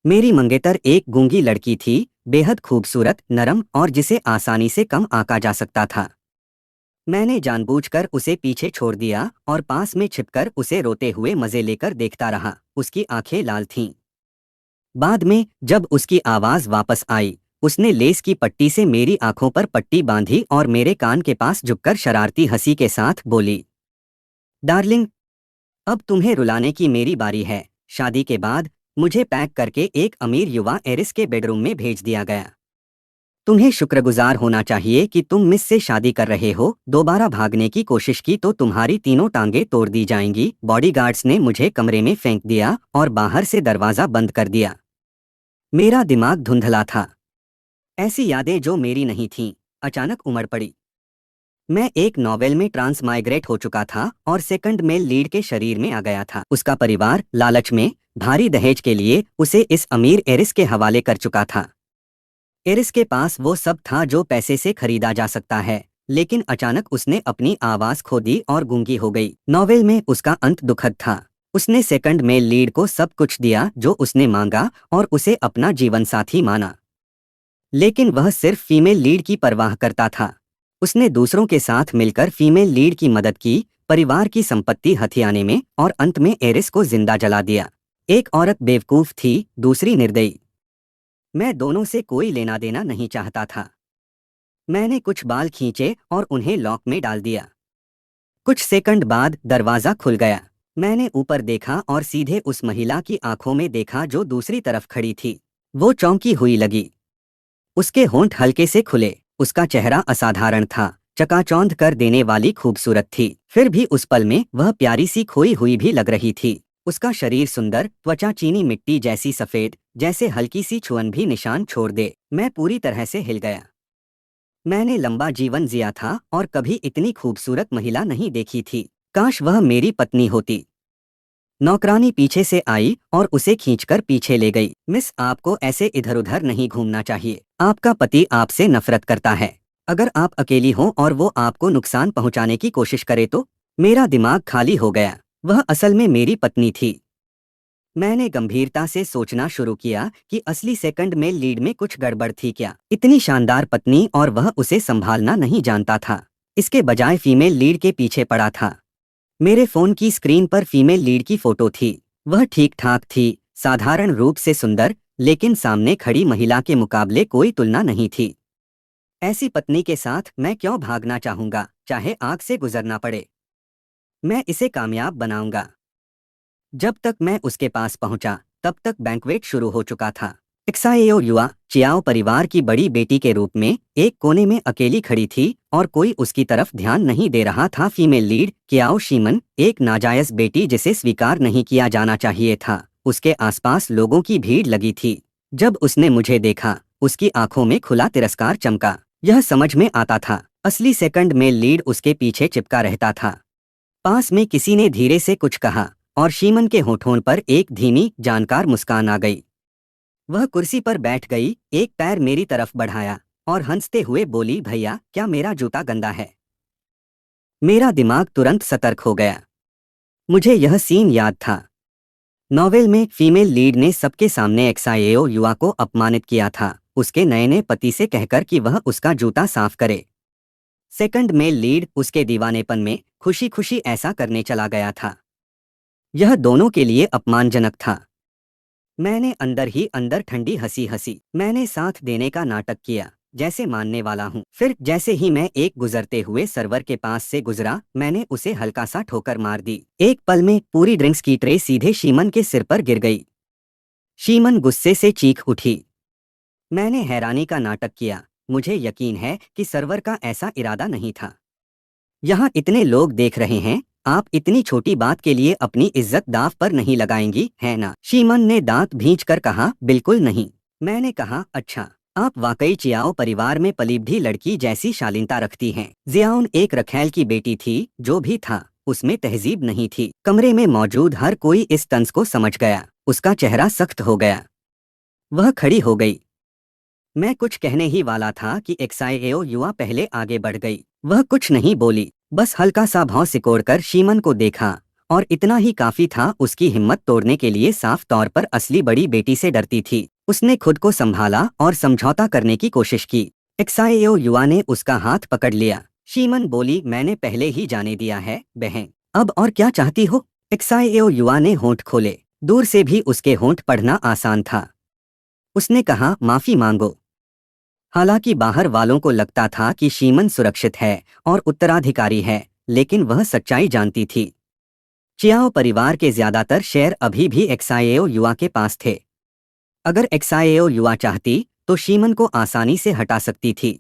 मेरी मंगेतर एक गूंगी लड़की थी, बेहद खूबसूरत, नरम और जिसे आसानी से कम आंका जा सकता था। मैंने जानबूझकर उसे पीछे छोड़ दिया और पास में छिपकर उसे रोते हुए मजे लेकर देखता रहा। उसकी आंखें लाल थीं। बाद में जब उसकी आवाज वापस आई, उसने लेस की पट्टी से मेरी आंखों पर पट्टी बांधी और मेरे कान के पास झुककर शरारती हंसी के साथ बोली, डार्लिंग, अब तुम्हें रुलाने की मेरी बारी है। शादी के बाद मुझे पैक करके एक अमीर युवा एरिस के बेडरूम में भेज दिया गया। तुम्हें शुक्रगुजार होना चाहिए कि तुम मिस से शादी कर रहे हो। दोबारा भागने की कोशिश की तो तुम्हारी तीनों टांगे तोड़ दी जाएंगी। बॉडीगार्ड्स ने मुझे कमरे में फेंक दिया और बाहर से दरवाजा बंद कर दिया। मेरा दिमाग धुंधला था। ऐसी यादें जो मेरी नहीं थीं, अचानक उमड़ पड़ी। मैं एक नॉवेल में ट्रांसमाइग्रेट हो चुका था और सेकंड मेल लीड के शरीर में आ गया था। उसका परिवार लालच में भारी दहेज के लिए उसे इस अमीर एरिस के हवाले कर चुका था। एरिस के पास वो सब था जो पैसे से खरीदा जा सकता है, लेकिन अचानक उसने अपनी आवाज खो दी और गूंगी हो गई। नॉवेल में उसका अंत दुखद था। उसने सेकंड मेल लीड को सब कुछ दिया जो उसने मांगा और उसे अपना जीवन साथी माना, लेकिन वह सिर्फ फीमेल लीड की परवाह करता था। उसने दूसरों के साथ मिलकर फीमेल लीड की मदद की, परिवार की संपत्ति हथियाने में, और अंत में एरिस को जिंदा जला दिया। एक औरत बेवकूफ थी, दूसरी निर्दयी। मैं दोनों से कोई लेना देना नहीं चाहता था। मैंने कुछ बाल खींचे और उन्हें लॉक में डाल दिया। कुछ सेकंड बाद दरवाजा खुल गया। मैंने ऊपर देखा और सीधे उस महिला की आंखों में देखा जो दूसरी तरफ खड़ी थी। वो चौंकी हुई लगी। उसके होंठ हल्के से खुले। उसका चेहरा असाधारण था, चकाचौंध कर देने वाली खूबसूरत थी। फिर भी उस पल में वह प्यारी सी खोई हुई भी लग रही थी। उसका शरीर सुंदर, त्वचा चीनी मिट्टी जैसी सफेद, जैसे हल्की सी छुअन भी निशान छोड़ दे। मैं पूरी तरह से हिल गया। मैंने लंबा जीवन जिया था और कभी इतनी खूबसूरत महिला नहीं देखी थी। काश वह मेरी पत्नी होती। नौकरानी पीछे से आई और उसे खींचकर पीछे ले गई। मिस, आपको ऐसे इधर उधर नहीं घूमना चाहिए। आपका पति आपसे नफरत करता है। अगर आप अकेली हो और वो आपको नुकसान पहुंचाने की कोशिश करे तो? मेरा दिमाग खाली हो गया। वह असल में मेरी पत्नी थी। मैंने गंभीरता से सोचना शुरू किया कि असली सेकंड मेल लीड में कुछ गड़बड़ थी क्या। इतनी शानदार पत्नी और वह उसे संभालना नहीं जानता था। इसके बजाय फीमेल लीड के पीछे पड़ा था। मेरे फोन की स्क्रीन पर फीमेल लीड की फोटो थी। वह ठीक ठाक थी, साधारण रूप से सुंदर, लेकिन सामने खड़ी महिला के मुकाबले कोई तुलना नहीं थी। ऐसी पत्नी के साथ मैं क्यों भागना चाहूंगा, चाहे आग से गुजरना पड़े। मैं इसे कामयाब बनाऊंगा। जब तक मैं उसके पास पहुंचा, तब तक बैंक्वेट शुरू हो चुका था। एक्साएओ युआ चियाओ परिवार की बड़ी बेटी के रूप में एक कोने में अकेली खड़ी थी और कोई उसकी तरफ ध्यान नहीं दे रहा था। फीमेल लीड कियाओ शीमन, एक नाजायज बेटी जिसे स्वीकार नहीं किया जाना चाहिए था। उसके आसपास लोगों की भीड़ लगी थी। जब उसने मुझे देखा, उसकी आंखों में खुला तिरस्कार चमका। यह समझ में आता था, असली सेकंड मेल लीड उसके पीछे चिपका रहता था। पास में किसी ने धीरे से कुछ कहा और शीमन के होठों पर एक धीमी, जानकार मुस्कान आ गई। वह कुर्सी पर बैठ गई, एक पैर मेरी तरफ बढ़ाया और हंसते हुए बोली, भैया, क्या मेरा जूता गंदा है? मेरा दिमाग तुरंत सतर्क हो गया। मुझे यह सीन याद था। नॉवेल में फीमेल लीड ने सबके सामने एक्साएओ युवा को अपमानित किया था, उसके नए नए पति से कहकर कि वह उसका जूता साफ करे। सेकंड मेल लीड उसके दीवानेपन में खुशी खुशी ऐसा करने चला गया था। यह दोनों के लिए अपमानजनक था। मैंने अंदर ही अंदर ठंडी हंसी हंसी। मैंने साथ देने का नाटक किया, जैसे मानने वाला हूँ। फिर जैसे ही मैं एक गुजरते हुए सर्वर के पास से गुजरा, मैंने उसे हल्का सा ठोकर मार दी। एक पल में पूरी ड्रिंक्स की ट्रे सीधे शीमन के सिर पर गिर गई। शीमन गुस्से से चीख उठी। मैंने हैरानी का नाटक किया। मुझे यकीन है कि सर्वर का ऐसा इरादा नहीं था। यहाँ इतने लोग देख रहे हैं, आप इतनी छोटी बात के लिए अपनी इज्जत दांव पर नहीं लगाएंगी, है ना? शीमन ने दांत भींचकर कहा, बिल्कुल नहीं। मैंने कहा, अच्छा, आप वाकई चियाओ परिवार में पलीबढ़ी लड़की जैसी शालीनता रखती हैं। जियाउन एक रखैल की बेटी थी, जो भी था, उसमें तहजीब नहीं थी। कमरे में मौजूद हर कोई इस तंज को समझ गया। उसका चेहरा सख्त हो गया। वह खड़ी हो गई। मैं कुछ कहने ही वाला था कि एक्साएओ युवा पहले आगे बढ़ गई। वह कुछ नहीं बोली, बस हल्का सा भौं सिकोड़कर शीमन को देखा और इतना ही काफी था उसकी हिम्मत तोड़ने के लिए। साफ तौर पर असली बड़ी बेटी से डरती थी। उसने खुद को संभाला और समझौता करने की कोशिश की। एक्साएओ युवा ने उसका हाथ पकड़ लिया। शीमन बोली, मैंने पहले ही जाने दिया है बहन, अब और क्या चाहती हो? एक्साएओ युवा ने होंठ खोले। दूर से भी उसके होंठ पढ़ना आसान था। उसने कहा, माफी मांगो। हालांकि बाहर वालों को लगता था कि शीमन सुरक्षित है और उत्तराधिकारी है, लेकिन वह सच्चाई जानती थी। चियाओ परिवार के ज्यादातर शेयर अभी भी एक्साएओ युवा के पास थे। अगर एक्साएओ युवा चाहती तो शीमन को आसानी से हटा सकती थी।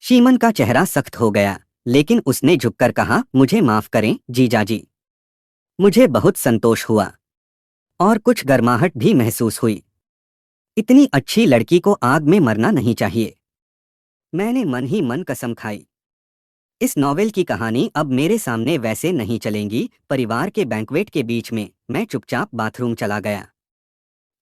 शीमन का चेहरा सख्त हो गया, लेकिन उसने झुककर कहा, मुझे माफ करें जीजाजी। मुझे बहुत संतोष हुआ और कुछ गर्माहट भी महसूस हुई। इतनी अच्छी लड़की को आग में मरना नहीं चाहिए। मैंने मन ही मन कसम खाई। इस नॉवेल की कहानी अब मेरे सामने वैसे नहीं चलेंगी। परिवार के बैंक्वेट के बीच में मैं चुपचाप बाथरूम चला गया।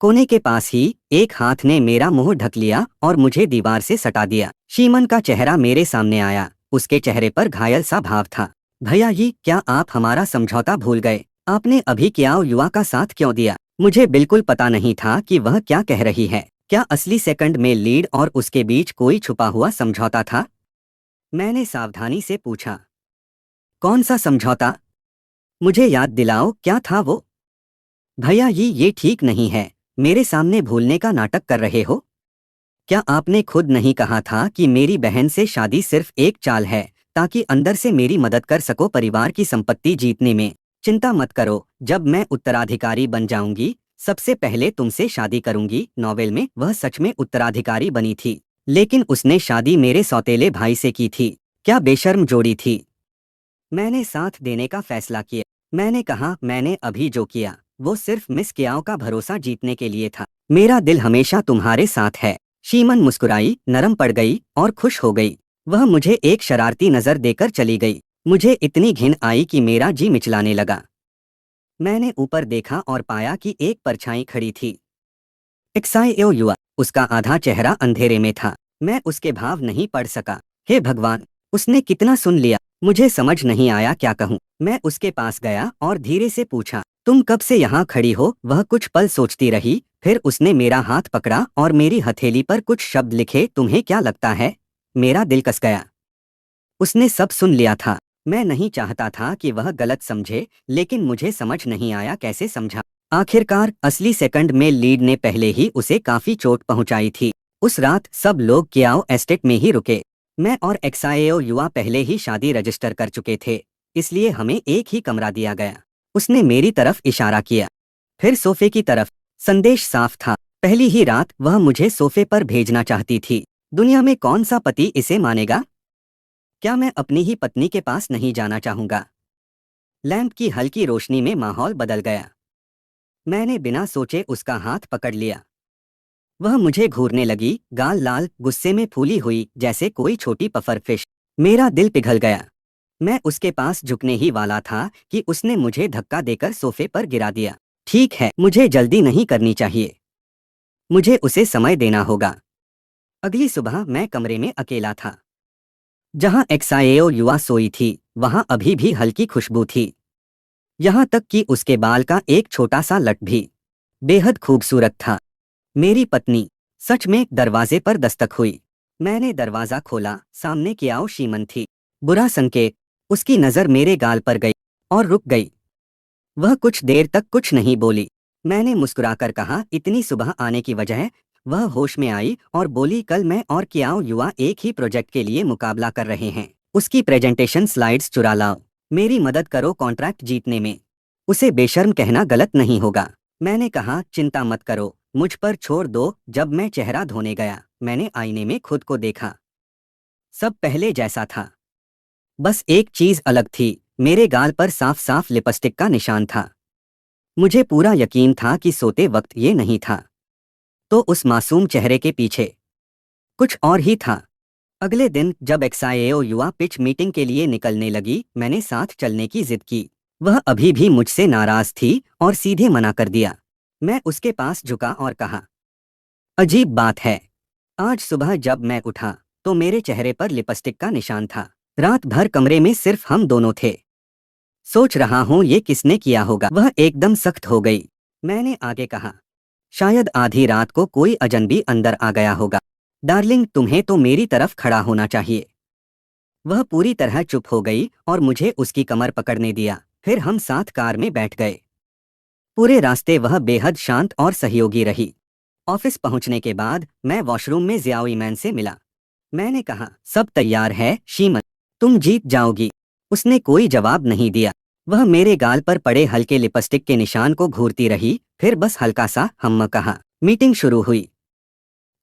कोने के पास ही एक हाथ ने मेरा मुंह ढक लिया और मुझे दीवार से सटा दिया। शीमन का चेहरा मेरे सामने आया। उसके चेहरे पर घायल सा भाव था। भैया जी, क्या आप हमारा समझौता भूल गए? आपने अभी कियाओ युवा का साथ क्यों दिया? मुझे बिल्कुल पता नहीं था कि वह क्या कह रही है। क्या असली सेकंड में लीड और उसके बीच कोई छुपा हुआ समझौता था? मैंने सावधानी से पूछा। कौन सा समझौता? मुझे याद दिलाओ, क्या था वो? भैया जी, ये ठीक नहीं है। मेरे सामने भूलने का नाटक कर रहे हो? क्या आपने खुद नहीं कहा था कि मेरी बहन से शादी सिर्फ एक चाल है ताकि अंदर से मेरी मदद कर सको परिवार की संपत्ति जीतने में? चिंता मत करो, जब मैं उत्तराधिकारी बन जाऊंगी सबसे पहले तुमसे शादी करूंगी। नॉवेल में वह सच में उत्तराधिकारी बनी थी, लेकिन उसने शादी मेरे सौतेले भाई से की थी। क्या बेशर्म जोड़ी थी। मैंने साथ देने का फैसला किया। मैंने कहा, मैंने अभी जो किया वो सिर्फ मिस कियाओ का भरोसा जीतने के लिए था। मेरा दिल हमेशा तुम्हारे साथ है। शीमन मुस्कुराई, नरम पड़ गई और खुश हो गई। वह मुझे एक शरारती नजर देकर चली गई। मुझे इतनी घिन आई कि मेरा जी मिचलाने लगा। मैंने ऊपर देखा और पाया कि एक परछाई खड़ी थी। एक्साएओ युवा। उसका आधा चेहरा अंधेरे में था। मैं उसके भाव नहीं पढ़ सका। हे भगवान, उसने कितना सुन लिया। मुझे समझ नहीं आया क्या कहूँ। मैं उसके पास गया और धीरे से पूछा, तुम कब से यहाँ खड़ी हो? वह कुछ पल सोचती रही, फिर उसने मेरा हाथ पकड़ा और मेरी हथेली पर कुछ शब्द लिखे। तुम्हें क्या लगता है? मेरा दिल कस गया। उसने सब सुन लिया था। मैं नहीं चाहता था कि वह गलत समझे, लेकिन मुझे समझ नहीं आया कैसे समझा। आखिरकार असली सेकंड में लीड ने पहले ही उसे काफी चोट पहुंचाई थी। उस रात सब लोग कियाओ एस्टेट में ही रुके। मैं और एक्साएओ युवा पहले ही शादी रजिस्टर कर चुके थे, इसलिए हमें एक ही कमरा दिया गया। उसने मेरी तरफ इशारा किया, फिर सोफे की तरफ। संदेश साफ था। पहली ही रात वह मुझे सोफे पर भेजना चाहती थी। दुनिया में कौन सा पति इसे मानेगा? क्या मैं अपनी ही पत्नी के पास नहीं जाना चाहूंगा? लैंप की हल्की रोशनी में माहौल बदल गया। मैंने बिना सोचे उसका हाथ पकड़ लिया। वह मुझे घूरने लगी, गाल लाल, गुस्से में फूली हुई जैसे कोई छोटी पफर फिश। मेरा दिल पिघल गया। मैं उसके पास झुकने ही वाला था कि उसने मुझे धक्का देकर सोफे पर गिरा दिया। ठीक है, मुझे जल्दी नहीं करनी चाहिए। मुझे उसे समय देना होगा। अगली सुबह मैं कमरे में अकेला था। जहां एक्साएओ युवा सोई थी, वहां अभी भी हल्की खुशबू थी। यहाँ तक कि उसके बाल का एक छोटा सा लट भी बेहद खूबसूरत था। मेरी पत्नी। सच में दरवाजे पर दस्तक हुई। मैंने दरवाजा खोला। सामने कियाओ शीमन थी। बुरा संकेत। उसकी नजर मेरे गाल पर गई और रुक गई। वह कुछ देर तक कुछ नहीं बोली। मैंने मुस्कुराकर कहा, इतनी सुबह आने की वजह? वह होश में आई और बोली, कल मैं और कियाओ युवा एक ही प्रोजेक्ट के लिए मुकाबला कर रहे हैं। उसकी प्रेजेंटेशन स्लाइड्स चुरा लाओ। मेरी मदद करो कॉन्ट्रैक्ट जीतने में। उसे बेशर्म कहना गलत नहीं होगा। मैंने कहा, चिंता मत करो, मुझ पर छोड़ दो। जब मैं चेहरा धोने गया, मैंने आईने में खुद को देखा। सब पहले जैसा था। बस एक चीज अलग थी, मेरे गाल पर साफ साफ लिपस्टिक का निशान था। मुझे पूरा यकीन था कि सोते वक्त ये नहीं था, तो उस मासूम चेहरे के पीछे कुछ और ही था। अगले दिन जब एक्साएओ युवा पिच मीटिंग के लिए निकलने लगी, मैंने साथ चलने की जिद की। वह अभी भी मुझसे नाराज थी और सीधे मना कर दिया। मैं उसके पास झुका और कहा, अजीब बात है, आज सुबह जब मैं उठा तो मेरे चेहरे पर लिपस्टिक का निशान था। रात भर कमरे में सिर्फ हम दोनों थे। सोच रहा हूँ ये किसने किया होगा। वह एकदम सख्त हो गई। मैंने आगे कहा, शायद आधी रात को कोई अजनबी अंदर आ गया होगा। डार्लिंग, तुम्हें तो मेरी तरफ खड़ा होना चाहिए। वह पूरी तरह चुप हो गई और मुझे उसकी कमर पकड़ने दिया। फिर हम साथ कार में बैठ गए। पूरे रास्ते वह बेहद शांत और सहयोगी रही। ऑफिस पहुंचने के बाद मैं वॉशरूम में जियाओई मैन से मिला। मैंने कहा, सब तैयार है शीमन, तुम जीत जाओगी। उसने कोई जवाब नहीं दिया। वह मेरे गाल पर पड़े हल्के लिपस्टिक के निशान को घूरती रही, फिर बस हल्का सा हम्म कहा। मीटिंग शुरू हुई।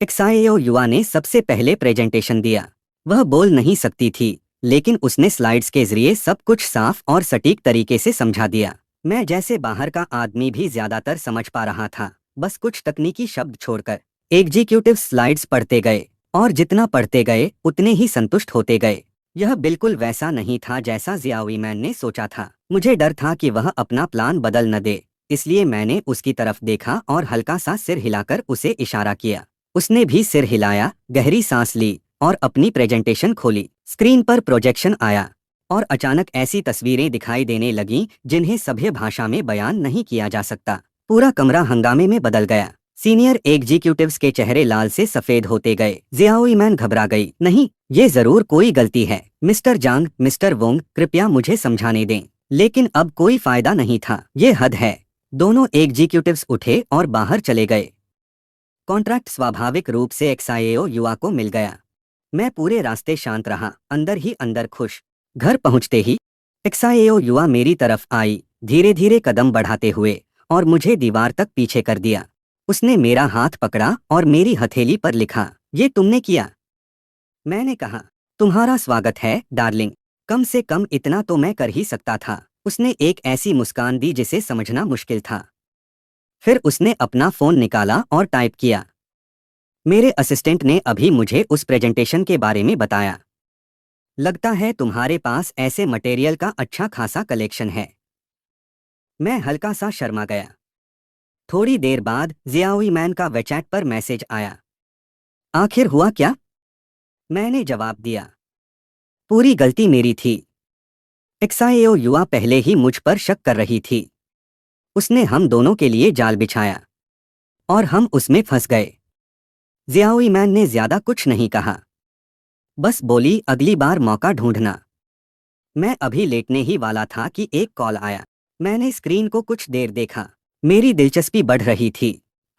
एक्साएओ युवा ने सबसे पहले प्रेजेंटेशन दिया। वह बोल नहीं सकती थी, लेकिन उसने स्लाइड्स के जरिए सब कुछ साफ और सटीक तरीके से समझा दिया। मैं जैसे बाहर का आदमी भी ज्यादातर समझ पा रहा था, बस कुछ तकनीकी शब्द छोड़कर। एग्जीक्यूटिव स्लाइड्स पढ़ते गए और जितना पढ़ते गए उतने ही संतुष्ट होते गए। यह बिल्कुल वैसा नहीं था जैसा जियाओई मैन ने सोचा था। मुझे डर था कि वह अपना प्लान बदल न दे, इसलिए मैंने उसकी तरफ देखा और हल्का सा सिर हिलाकर उसे इशारा किया। उसने भी सिर हिलाया, गहरी सांस ली और अपनी प्रेजेंटेशन खोली। स्क्रीन पर प्रोजेक्शन आया और अचानक ऐसी तस्वीरें दिखाई देने लगीं जिन्हें सभ्य भाषा में बयान नहीं किया जा सकता। पूरा कमरा हंगामे में बदल गया। सीनियर एग्जीक्यूटिव्स के चेहरे लाल से सफेद होते गए। जियाओई मैन घबरा गई। नहीं, ये जरूर कोई गलती है। मिस्टर जांग, मिस्टर वोंग, कृपया मुझे समझाने दें। लेकिन अब कोई फायदा नहीं था। ये हद है। दोनों एग्जीक्यूटिव्स उठे और बाहर चले गए। कॉन्ट्रैक्ट स्वाभाविक रूप से एक्साएओ युवा को मिल गया। मैं पूरे रास्ते शांत रहा, अंदर ही अंदर खुश। घर पहुंचते ही एक्साएओ युवा मेरी तरफ आई, धीरे धीरे कदम बढ़ाते हुए, और मुझे दीवार तक पीछे कर दिया। उसने मेरा हाथ पकड़ा और मेरी हथेली पर लिखा, ये तुमने किया। मैंने कहा, तुम्हारा स्वागत है डार्लिंग, कम से कम इतना तो मैं कर ही सकता था। उसने एक ऐसी मुस्कान दी जिसे समझना मुश्किल था। फिर उसने अपना फोन निकाला और टाइप किया। मेरे असिस्टेंट ने अभी मुझे उस प्रेजेंटेशन के बारे में बताया। लगता है तुम्हारे पास ऐसे मटेरियल का अच्छा खासा कलेक्शन है। मैं हल्का सा शर्मा गया। थोड़ी देर बाद जियाओई मैन का वेचैट पर मैसेज आया। आखिर हुआ क्या? मैंने जवाब दिया, पूरी गलती मेरी थी। एक्साएओ युवा पहले ही मुझ पर शक कर रही थी। उसने हम दोनों के लिए जाल बिछाया और हम उसमें फंस गए। जियाओई मैन ने ज्यादा कुछ नहीं कहा, बस बोली, अगली बार मौका ढूंढना। मैं अभी लेटने ही वाला था कि एक कॉल आया। मैंने स्क्रीन को कुछ देर देखा। मेरी दिलचस्पी बढ़ रही थी।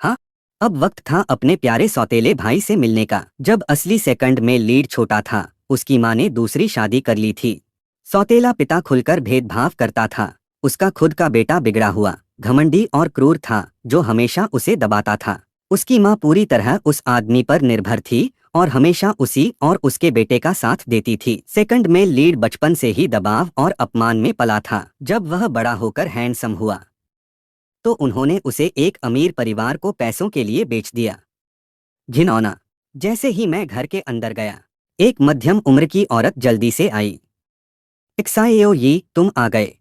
हाँ, अब वक्त था अपने प्यारे सौतेले भाई से मिलने का। जब असली सेकंड में लीड छोटा था, उसकी माँ ने दूसरी शादी कर ली थी। सौतेला पिता खुलकर भेदभाव करता था। उसका खुद का बेटा बिगड़ा हुआ, घमंडी और क्रूर था जो हमेशा उसे दबाता था। उसकी माँ पूरी तरह उस आदमी पर निर्भर थी और हमेशा उसी और उसके बेटे का साथ देती थी। सेकंड में लीड बचपन से ही दबाव और अपमान में पला था। जब वह बड़ा होकर हैंडसम हुआ तो उन्होंने उसे एक अमीर परिवार को पैसों के लिए बेच दिया। घिनौना। जैसे ही मैं घर के अंदर गया, एक मध्यम उम्र की औरत जल्दी से आई। एक्साएओ यी, तुम आ गए।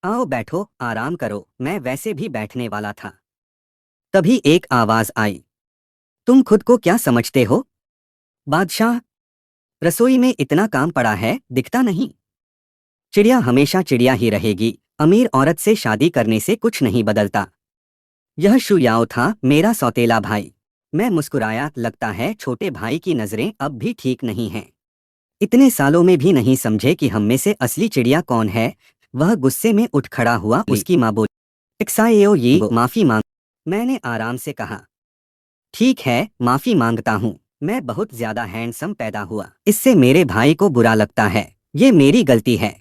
आओ बैठो, आराम करो। मैं वैसे भी बैठने वाला था। तभी एक आवाज आई, तुम खुद को क्या समझते हो बादशाह? रसोई में इतना काम पड़ा है, दिखता नहीं? चिड़िया हमेशा चिड़िया ही रहेगी। अमीर औरत से शादी करने से कुछ नहीं बदलता। यह शुयाओ था, मेरा सौतेला भाई। मैं मुस्कुराया। लगता है छोटे भाई की नजरें अब भी ठीक नहीं हैं। इतने सालों में भी नहीं समझे कि हम में से असली चिड़िया कौन है। वह गुस्से में उठ खड़ा हुआ। उसकी माँ बोली, एक्साएओ यी, माफी मांग। मैंने आराम से कहा, ठीक है, माफी मांगता हूँ। मैं बहुत ज्यादा हैंडसम पैदा हुआ, इससे मेरे भाई को बुरा लगता है। ये मेरी गलती है।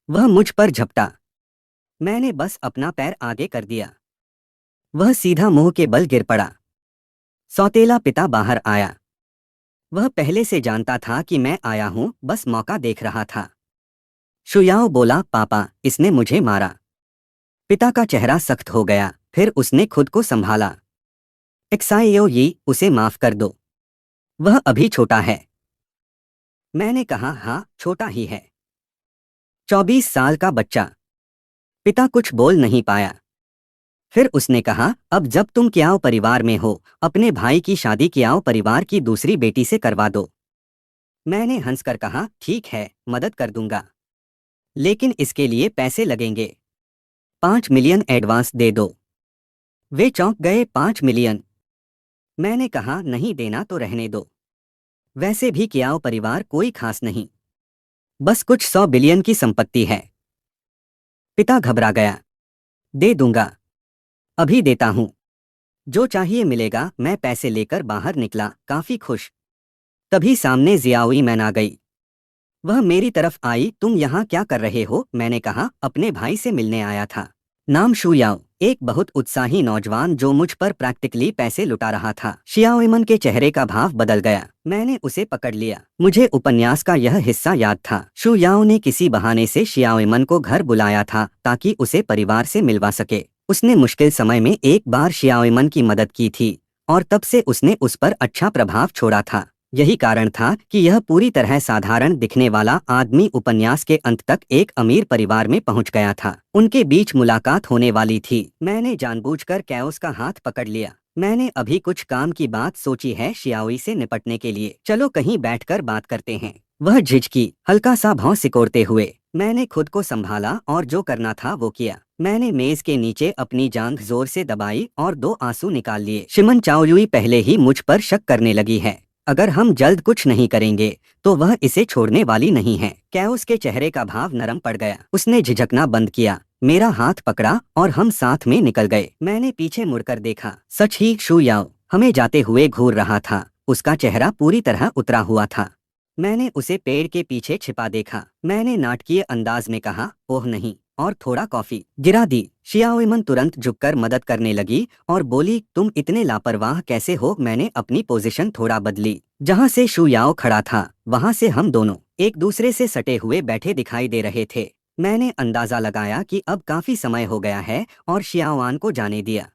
वह मुझ पर झपटा। मैंने बस अपना पैर आगे कर दिया। वह सीधा मुंह के बल गिर पड़ा। सौतेला पिता बाहर आया। वह पहले से जानता था कि मैं आया हूं, बस मौका देख रहा था। शुयाओ बोला, पापा, इसने मुझे मारा। पिता का चेहरा सख्त हो गया, फिर उसने खुद को संभाला। एक्साएओ यी, उसे माफ कर दो। वह अभी छोटा है। मैंने कहा, हाँ, छोटा ही है। 24 साल का बच्चा। पिता कुछ बोल नहीं पाया। फिर उसने कहा, अब जब तुम क्याओ परिवार में हो, अपने भाई की शादी क्याओ परिवार की दूसरी बेटी से करवा दो। मैंने हंसकर कहा, ठीक है, मदद कर दूंगा। लेकिन इसके लिए पैसे लगेंगे। 5 मिलियन एडवांस दे दो। वे चौंक गए। 5 मिलियन? मैंने कहा नहीं देना तो रहने दो। वैसे भी कियाओ परिवार कोई खास नहीं, बस कुछ 100 बिलियन की संपत्ति है। पिता घबरा गया। दे दूंगा, अभी देता हूं, जो चाहिए मिलेगा। मैं पैसे लेकर बाहर निकला, काफी खुश। तभी सामने जियाओई मैन आ गई। वह मेरी तरफ आई। तुम यहाँ क्या कर रहे हो? मैंने कहा, अपने भाई से मिलने आया था। नाम शुयाओ, एक बहुत उत्साही नौजवान जो मुझ पर प्रैक्टिकली पैसे लुटा रहा था। शियाओइमन के चेहरे का भाव बदल गया। मैंने उसे पकड़ लिया। मुझे उपन्यास का यह हिस्सा याद था। शुयाओ ने किसी बहाने से शियाओइमन को घर बुलाया था ताकि उसे परिवार से मिलवा सके। उसने मुश्किल समय में एक बार शियाओइमन की मदद की थी और तब से उसने उस पर अच्छा प्रभाव छोड़ा था। यही कारण था कि यह पूरी तरह साधारण दिखने वाला आदमी उपन्यास के अंत तक एक अमीर परिवार में पहुंच गया था। उनके बीच मुलाकात होने वाली थी। मैंने जानबूझकर कैओस का हाथ पकड़ लिया। मैंने अभी कुछ काम की बात सोची है शियाओई से निपटने के लिए। चलो कहीं बैठकर बात करते हैं। वह झिझकी, हल्का सा भौं सिकोड़ते हुए। मैंने खुद को संभाला और जो करना था वो किया। मैंने मेज के नीचे अपनी जांघ जोर से दबाई और 2 आंसू निकाल लिए। शिमन चाओयुई पहले ही मुझ पर शक करने लगी है। अगर हम जल्द कुछ नहीं करेंगे तो वह इसे छोड़ने वाली नहीं है। कैओस के चेहरे का भाव नरम पड़ गया। उसने झिझकना बंद किया, मेरा हाथ पकड़ा और हम साथ में निकल गए। मैंने पीछे मुड़कर देखा। सच ही शुयाओ हमें जाते हुए घूर रहा था। उसका चेहरा पूरी तरह उतरा हुआ था। मैंने उसे पेड़ के पीछे छिपा देखा। मैंने नाटकीय अंदाज में कहा, ओह नहीं, और थोड़ा कॉफी गिरा दी। शियाओइमन तुरंत झुककर मदद करने लगी और बोली, तुम इतने लापरवाह कैसे हो? मैंने अपनी पोजीशन थोड़ा बदली। जहां से शुयाओ खड़ा था वहां से हम दोनों एक दूसरे से सटे हुए बैठे दिखाई दे रहे थे। मैंने अंदाजा लगाया कि अब काफी समय हो गया है और शियाओआन को जाने दिया।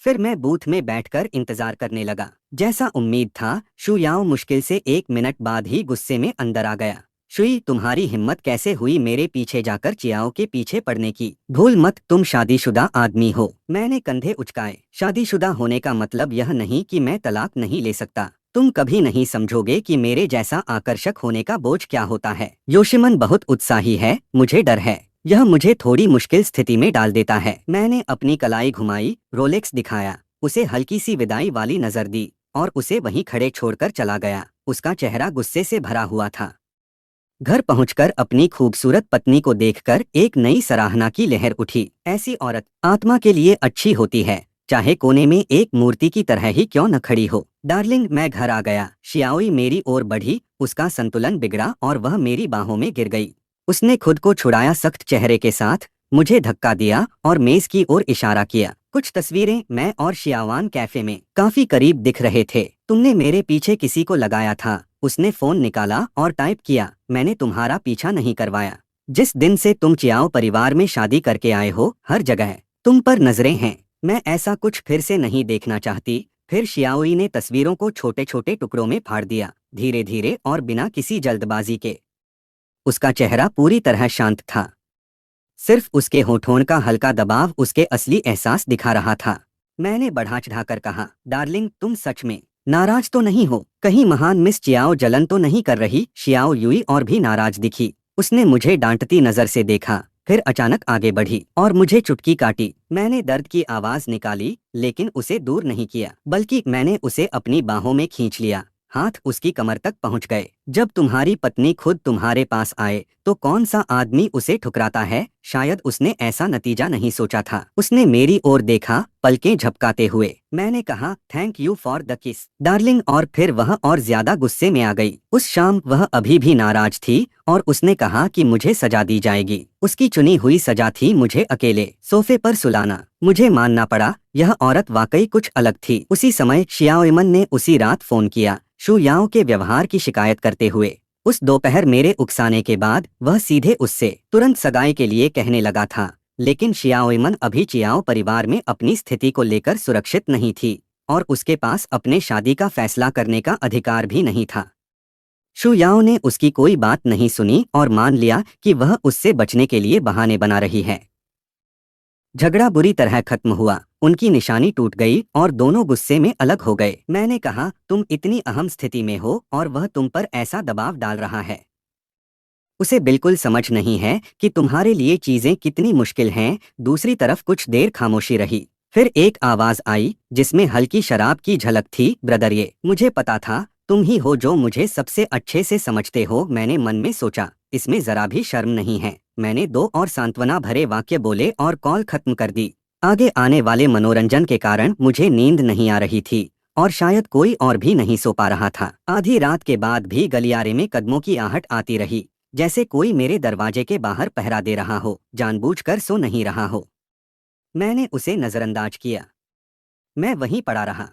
फिर मैं बूथ में बैठकर इंतजार करने लगा। जैसा उम्मीद था, शुयाओ मुश्किल से 1 मिनट बाद ही गुस्से में अंदर आ गया। शुई, तुम्हारी हिम्मत कैसे हुई मेरे पीछे जाकर चियाओ के पीछे पड़ने की? भूल मत, तुम शादीशुदा आदमी हो। मैंने कंधे उचकाए। शादीशुदा होने का मतलब यह नहीं कि मैं तलाक नहीं ले सकता। तुम कभी नहीं समझोगे कि मेरे जैसा आकर्षक होने का बोझ क्या होता है। योशिमन बहुत उत्साही है, मुझे डर है। यह मुझे थोड़ी मुश्किल स्थिति में डाल देता है। मैंने अपनी कलाई घुमाई, रोलेक्स दिखाया, उसे हल्की सी विदाई वाली नजर दी और उसे वहीं खड़े छोड़कर चला गया। उसका चेहरा गुस्से से भरा हुआ था। घर पहुंचकर अपनी खूबसूरत पत्नी को देखकर एक नई सराहना की लहर उठी। ऐसी औरत आत्मा के लिए अच्छी होती है, चाहे कोने में एक मूर्ति की तरह ही क्यों न खड़ी हो। डार्लिंग, मैं घर आ गया। शियाओई मेरी ओर बढ़ी, उसका संतुलन बिगड़ा और वह मेरी बाहों में गिर गई। उसने खुद को छुड़ाया सख्त चेहरे के साथ, मुझे धक्का दिया और मेज की ओर इशारा किया। कुछ तस्वीरें, मैं और शियावान कैफे में काफी करीब दिख रहे थे। तुमने मेरे पीछे किसी को लगाया था। उसने फोन निकाला और टाइप किया, मैंने तुम्हारा पीछा नहीं करवाया। जिस दिन से तुम चियाओ परिवार में शादी करके आए हो, हर जगह तुम पर नजरें हैं। मैं ऐसा कुछ फिर से नहीं देखना चाहती। फिर शियाओई ने तस्वीरों को छोटे छोटे टुकड़ों में फाड़ दिया, धीरे धीरे और बिना किसी जल्दबाजी के। उसका चेहरा पूरी तरह शांत था। सिर्फ उसके होठों का हल्का दबाव उसके असली एहसास दिखा रहा था। मैंने बढ़ा चढ़ाकर कहा, डार्लिंग, तुम सच में नाराज तो नहीं हो? कहीं महान मिस चियाओ जलन तो नहीं कर रही? शियाओ युई और भी नाराज दिखी। उसने मुझे डांटती नजर से देखा, फिर अचानक आगे बढ़ी और मुझे चुटकी काटी। मैंने दर्द की आवाज निकाली, लेकिन उसे दूर नहीं किया, बल्कि मैंने उसे अपनी बाहों में खींच लिया। हाथ उसकी कमर तक पहुंच गए। जब तुम्हारी पत्नी खुद तुम्हारे पास आए तो कौन सा आदमी उसे ठुकराता है? शायद उसने ऐसा नतीजा नहीं सोचा था। उसने मेरी ओर देखा, पलकें झपकाते हुए। मैंने कहा, थैंक यू फॉर द किस, डार्लिंग, और फिर वह और ज्यादा गुस्से में आ गई। उस शाम वह अभी भी नाराज थी और उसने कहा कि मुझे सजा दी जाएगी। उसकी चुनी हुई सजा थी मुझे अकेले सोफे पर सुलाना। मुझे मानना पड़ा, यह औरत वाकई कुछ अलग थी। उसी समय शियाओइमन ने उसी रात फोन किया, शुयाओ के व्यवहार की शिकायत करते हुए। उस दोपहर मेरे उकसाने के बाद वह सीधे उससे तुरंत सगाई के लिए कहने लगा था। लेकिन शियाओइमन अभी चियाओ परिवार में अपनी स्थिति को लेकर सुरक्षित नहीं थी और उसके पास अपने शादी का फैसला करने का अधिकार भी नहीं था। शुयाओ ने उसकी कोई बात नहीं सुनी और मान लिया कि वह उससे बचने के लिए बहाने बना रही है। झगड़ा बुरी तरह खत्म हुआ। उनकी निशानी टूट गई और दोनों गुस्से में अलग हो गए। मैंने कहा, तुम इतनी अहम स्थिति में हो और वह तुम पर ऐसा दबाव डाल रहा है। उसे बिल्कुल समझ नहीं है कि तुम्हारे लिए चीजें कितनी मुश्किल हैं। दूसरी तरफ कुछ देर खामोशी रही। फिर एक आवाज आई जिसमें हल्की शराब की झलक थी। ब्रदर, ये मुझे पता था तुम ही हो जो मुझे सबसे अच्छे से समझते हो। मैंने मन में सोचा, इसमें जरा भी शर्म नहीं है। मैंने 2 और सांत्वना भरे वाक्य बोले और कॉल खत्म कर दी। आगे आने वाले मनोरंजन के कारण मुझे नींद नहीं आ रही थी और शायद कोई और भी नहीं सो पा रहा था। आधी रात के बाद भी गलियारे में कदमों की आहट आती रही, जैसे कोई मेरे दरवाजे के बाहर पहरा दे रहा हो, जानबूझकर सो नहीं रहा हो। मैंने उसे नजरअंदाज किया। मैं वहीं पड़ा रहा।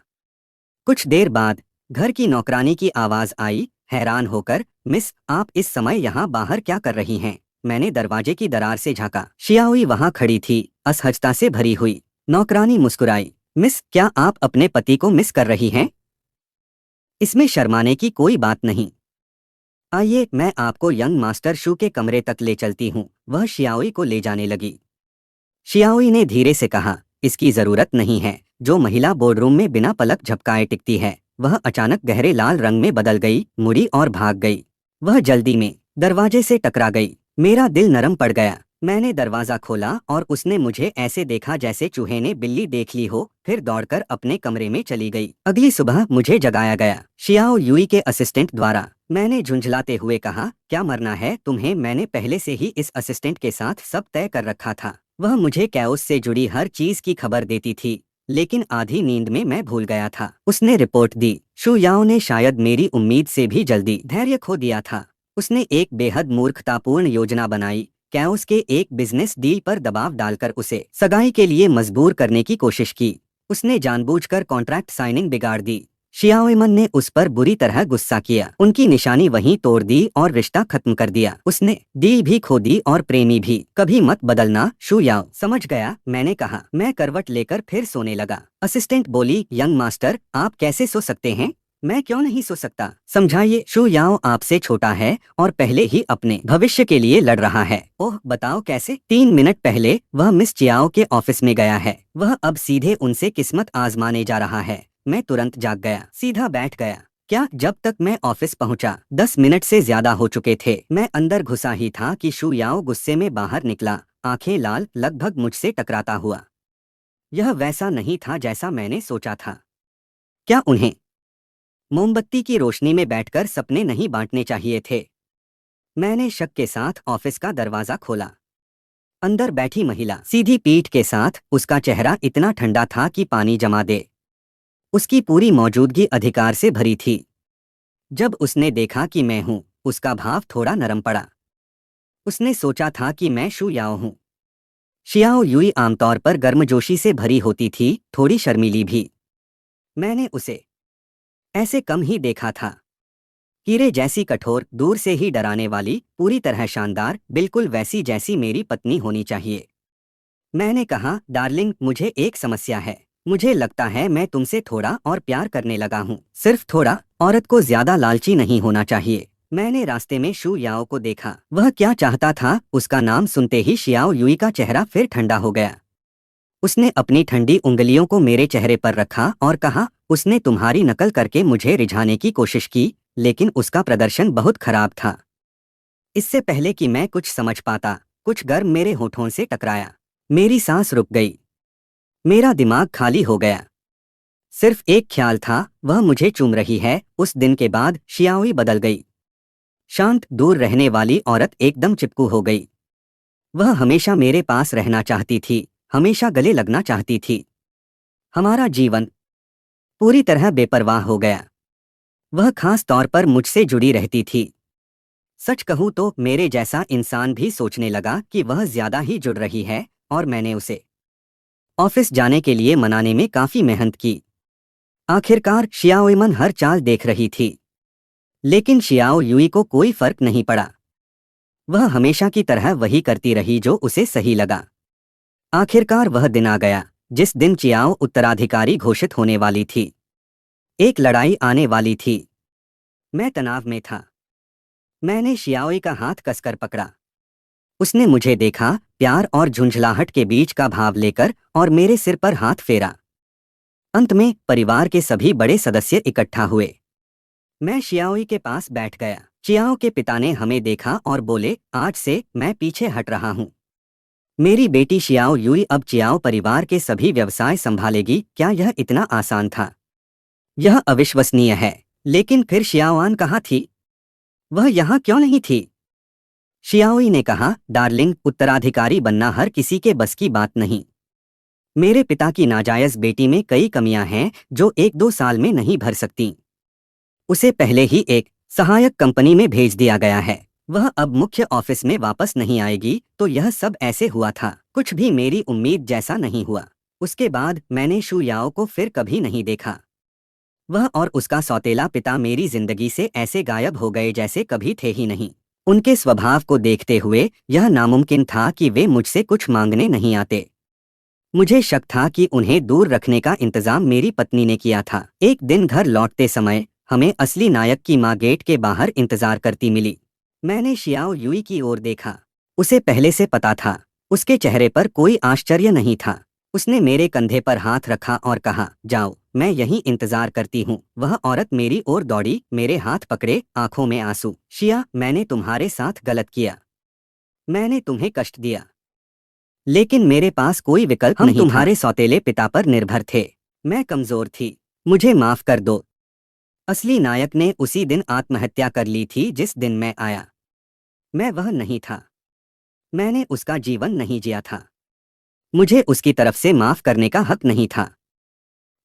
कुछ देर बाद घर की नौकरानी की आवाज आई, हैरान होकर, मिस, आप इस समय यहाँ बाहर क्या कर रही हैं? मैंने दरवाजे की दरार से झांका। शियाओई वहाँ खड़ी थी, असहजता से भरी हुई। नौकरानी मुस्कुराई। मिस, क्या आप अपने पति को मिस कर रही हैं? इसमें शर्माने की कोई बात नहीं। आइए, मैं आपको यंग मास्टर शू के कमरे तक ले चलती हूँ। वह शियाओई को ले जाने लगी। शियाओई ने धीरे से कहा, इसकी जरूरत नहीं है। जो महिला बोर्डरूम में बिना पलक झपकाए टिकती है, वह अचानक गहरे लाल रंग में बदल गई, मुड़ी और भाग गई। वह जल्दी में दरवाजे से टकरा गई। मेरा दिल नरम पड़ गया। मैंने दरवाजा खोला और उसने मुझे ऐसे देखा जैसे चूहे ने बिल्ली देख ली हो, फिर दौड़कर अपने कमरे में चली गई। अगली सुबह मुझे जगाया गया, शियाओ युई के असिस्टेंट द्वारा। मैंने झुंझलाते हुए कहा, क्या मरना है तुम्हें? मैंने पहले से ही इस असिस्टेंट के साथ सब तय कर रखा था। वह मुझे कैओस से जुड़ी हर चीज की खबर देती थी, लेकिन आधी नींद में मैं भूल गया था। उसने रिपोर्ट दी। शू याओ ने शायद मेरी उम्मीद से भी जल्दी धैर्य खो दिया था। उसने एक बेहद मूर्खतापूर्ण योजना बनाई। कैओस के एक बिजनेस डील पर दबाव डालकर उसे सगाई के लिए मजबूर करने की कोशिश की। उसने जानबूझकर कॉन्ट्रैक्ट साइनिंग बिगाड़ दी। शियाओमन ने उस पर बुरी तरह गुस्सा किया। उनकी निशानी वहीं तोड़ दी और रिश्ता खत्म कर दिया। उसने डील भी खो दी और प्रेमी भी। कभी मत बदलना शू याओ। समझ गया, मैंने कहा। मैं करवट लेकर फिर सोने लगा। असिस्टेंट बोली, यंग मास्टर, आप कैसे सो सकते हैं? मैं क्यों नहीं सो सकता? समझाइए। शू याओ आपसे छोटा है और पहले ही अपने भविष्य के लिए लड़ रहा है। ओह, बताओ कैसे? 3 मिनट पहले वह मिस चियाओ के ऑफिस में गया है। वह अब सीधे उनसे किस्मत आजमाने जा रहा है। मैं तुरंत जाग गया, सीधा बैठ गया। क्या? जब तक मैं ऑफिस पहुंचा 10 मिनट से ज्यादा हो चुके थे। मैं अंदर घुसा ही था कि शू याओ गुस्से में बाहर निकला, आंखें लाल, लगभग मुझसे टकराता हुआ। यह वैसा नहीं था जैसा मैंने सोचा था। क्या उन्हें मोमबत्ती की रोशनी में बैठकर सपने नहीं बांटने चाहिए थे? मैंने शक के साथ ऑफिस का दरवाजा खोला। अंदर बैठी महिला, सीधी पीठ के साथ, उसका चेहरा इतना ठंडा था कि पानी जमा दे। उसकी पूरी मौजूदगी अधिकार से भरी थी। जब उसने देखा कि मैं हूं, उसका भाव थोड़ा नरम पड़ा। उसने सोचा था कि मैं शू याओ हूं। शियाओ युई आमतौर पर गर्मजोशी से भरी होती थी, थोड़ी शर्मीली भी। मैंने उसे ऐसे कम ही देखा था। हीरे जैसी कठोर, दूर से ही डराने वाली, पूरी तरह शानदार, बिल्कुल वैसी जैसी मेरी पत्नी होनी चाहिए। मैंने कहा, डार्लिंग, मुझे एक समस्या है। मुझे लगता है मैं तुमसे थोड़ा और प्यार करने लगा हूँ। सिर्फ थोड़ा। औरत को ज्यादा लालची नहीं होना चाहिए। मैंने रास्ते में शू याओ को देखा। वह क्या चाहता था? उसका नाम सुनते ही शियाओ युई का चेहरा फिर ठंडा हो गया। उसने अपनी ठंडी उंगलियों को मेरे चेहरे पर रखा और कहा, उसने तुम्हारी नकल करके मुझे रिझाने की कोशिश की, लेकिन उसका प्रदर्शन बहुत खराब था। इससे पहले कि मैं कुछ समझ पाता, कुछ गर्म मेरे होठों से टकराया। मेरी सांस रुक गई। मेरा दिमाग खाली हो गया। सिर्फ एक ख्याल था, वह मुझे चूम रही है। उस दिन के बाद शियाओई बदल गई। शांत, दूर रहने वाली औरत एकदम चिपकू हो गई। वह हमेशा मेरे पास रहना चाहती थी, हमेशा गले लगना चाहती थी। हमारा जीवन पूरी तरह बेपरवाह हो गया। वह खास तौर पर मुझसे जुड़ी रहती थी। सच कहूं तो मेरे जैसा इंसान भी सोचने लगा कि वह ज्यादा ही जुड़ रही है, और मैंने उसे ऑफिस जाने के लिए मनाने में काफी मेहनत की। आखिरकार शियाओमन हर चाल देख रही थी, लेकिन शियाओ युई को कोई फर्क नहीं पड़ा। वह हमेशा की तरह वही करती रही जो उसे सही लगा। आखिरकार वह दिन आ गया जिस दिन चियाओ उत्तराधिकारी घोषित होने वाली थी। एक लड़ाई आने वाली थी। मैं तनाव में था। मैंने शियाओई का हाथ कसकर पकड़ा। उसने मुझे देखा, प्यार और झुंझलाहट के बीच का भाव लेकर, और मेरे सिर पर हाथ फेरा। अंत में परिवार के सभी बड़े सदस्य इकट्ठा हुए। मैं शियाओई के पास बैठ गया। चियाओ के पिता ने हमें देखा और बोले, आज से मैं पीछे हट रहा हूँ। मेरी बेटी शियाओ यूई अब चियाओ परिवार के सभी व्यवसाय संभालेगी। क्या यह इतना आसान था? यह अविश्वसनीय है। लेकिन फिर शियाओआन कहाँ थी? वह यहाँ क्यों नहीं थी? शियाओई ने कहा, डार्लिंग, उत्तराधिकारी बनना हर किसी के बस की बात नहीं। मेरे पिता की नाजायज बेटी में कई कमियां हैं जो 1-2 साल में नहीं भर सकती। उसे पहले ही एक सहायक कंपनी में भेज दिया गया है। वह अब मुख्य ऑफिस में वापस नहीं आएगी। तो यह सब ऐसे हुआ था। कुछ भी मेरी उम्मीद जैसा नहीं हुआ। उसके बाद मैंने शू याओ को फिर कभी नहीं देखा। वह और उसका सौतेला पिता मेरी जिंदगी से ऐसे गायब हो गए जैसे कभी थे ही नहीं। उनके स्वभाव को देखते हुए यह नामुमकिन था कि वे मुझसे कुछ मांगने नहीं आते। मुझे शक था कि उन्हें दूर रखने का इंतजाम मेरी पत्नी ने किया था। एक दिन घर लौटते समय हमें असली नायक की माँ गेट के बाहर इंतजार करती मिली। मैंने शियाओ यूई की ओर देखा। उसे पहले से पता था। उसके चेहरे पर कोई आश्चर्य नहीं था। उसने मेरे कंधे पर हाथ रखा और कहा, जाओ, मैं यहीं इंतजार करती हूँ। वह औरत मेरी ओर दौड़ी, मेरे हाथ पकड़े, आंखों में आंसू। शिया, मैंने तुम्हारे साथ गलत किया। मैंने तुम्हें कष्ट दिया। लेकिन मेरे पास कोई विकल्प नहीं था। हम तुम्हारे सौतेले पिता पर निर्भर थे। मैं कमजोर थी। मुझे माफ कर दो। असली नायक ने उसी दिन आत्महत्या कर ली थी जिस दिन मैं आया। मैं वह नहीं था। मैंने उसका जीवन नहीं जिया था। मुझे उसकी तरफ से माफ करने का हक नहीं था।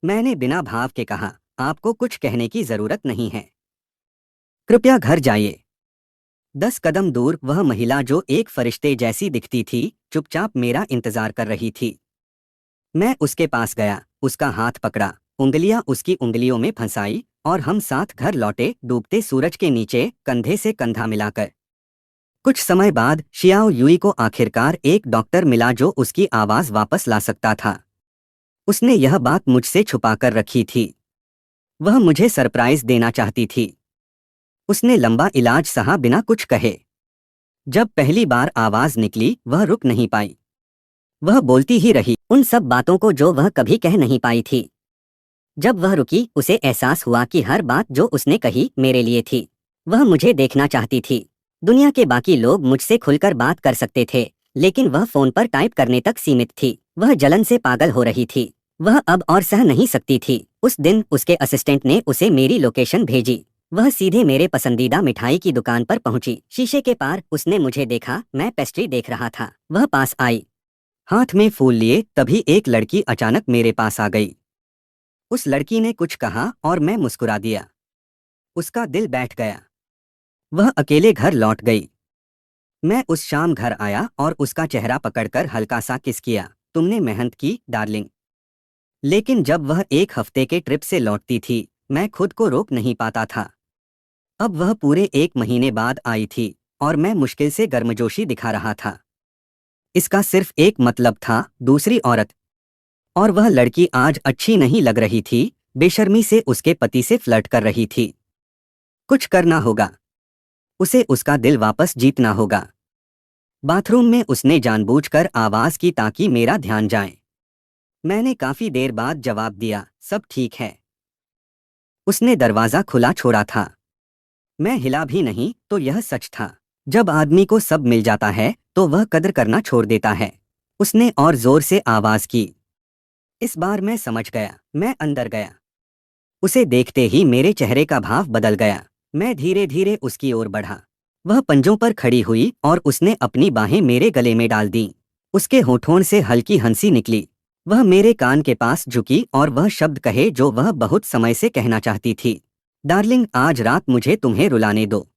मैंने बिना भाव के कहा, आपको कुछ कहने की जरूरत नहीं है। कृपया घर जाइए। 10 कदम दूर वह महिला जो एक फरिश्ते जैसी दिखती थी, चुपचाप मेरा इंतजार कर रही थी। मैं उसके पास गया, उसका हाथ पकड़ा, उंगलियां उसकी उंगलियों में फंसाई और हम साथ घर लौटे, डूबते सूरज के नीचे, कंधे से कंधा मिलाकर। कुछ समय बाद शियाओ यूई को आखिरकार एक डॉक्टर मिला जो उसकी आवाज वापस ला सकता था। उसने यह बात मुझसे छुपाकर रखी थी। वह मुझे सरप्राइज देना चाहती थी। उसने लंबा इलाज सहा बिना कुछ कहे। जब पहली बार आवाज निकली, वह रुक नहीं पाई। वह बोलती ही रही, उन सब बातों को जो वह कभी कह नहीं पाई थी। जब वह रुकी, उसे एहसास हुआ कि हर बात जो उसने कही मेरे लिए थी। वह मुझे देखना चाहती थी। दुनिया के बाकी लोग मुझसे खुलकर बात कर सकते थे, लेकिन वह फोन पर टाइप करने तक सीमित थी। वह जलन से पागल हो रही थी। वह अब और सह नहीं सकती थी। उस दिन उसके असिस्टेंट ने उसे मेरी लोकेशन भेजी। वह सीधे मेरे पसंदीदा मिठाई की दुकान पर पहुंची। शीशे के पार उसने मुझे देखा। मैं पेस्ट्री देख रहा था। वह पास आई, हाथ में फूल लिए। तभी एक लड़की अचानक मेरे पास आ गई। उस लड़की ने कुछ कहा और मैं मुस्कुरा दिया। उसका दिल बैठ गया। वह अकेले घर लौट गई। मैं उस शाम घर आया और उसका चेहरा पकड़कर हल्का सा किस किया। तुमने मेहनत की, डार्लिंग। लेकिन जब वह एक हफ्ते के ट्रिप से लौटती थी, मैं खुद को रोक नहीं पाता था। अब वह पूरे 1 महीने बाद आई थी और मैं मुश्किल से गर्मजोशी दिखा रहा था। इसका सिर्फ एक मतलब था, दूसरी औरत। और वह लड़की आज अच्छी नहीं लग रही थी। बेशर्मी से उसके पति से फ्लर्ट कर रही थी। कुछ करना होगा। उसे उसका दिल वापस जीतना होगा। बाथरूम में उसने जानबूझकर आवाज की ताकि मेरा ध्यान जाए। मैंने काफी देर बाद जवाब दिया, सब ठीक है। उसने दरवाजा खुला छोड़ा था। मैं हिला भी नहीं। तो यह सच था। जब आदमी को सब मिल जाता है तो वह कदर करना छोड़ देता है। उसने और जोर से आवाज की। इस बार मैं समझ गया। मैं अंदर गया। उसे देखते ही मेरे चेहरे का भाव बदल गया। मैं धीरे धीरे उसकी ओर बढ़ा। वह पंजों पर खड़ी हुई और उसने अपनी बाहें मेरे गले में डाल दी। उसके होठों से हल्की हंसी निकली। वह मेरे कान के पास झुकी और वह शब्द कहे जो वह बहुत समय से कहना चाहती थी, डार्लिंग, आज रात मुझे तुम्हें रुलाने दो।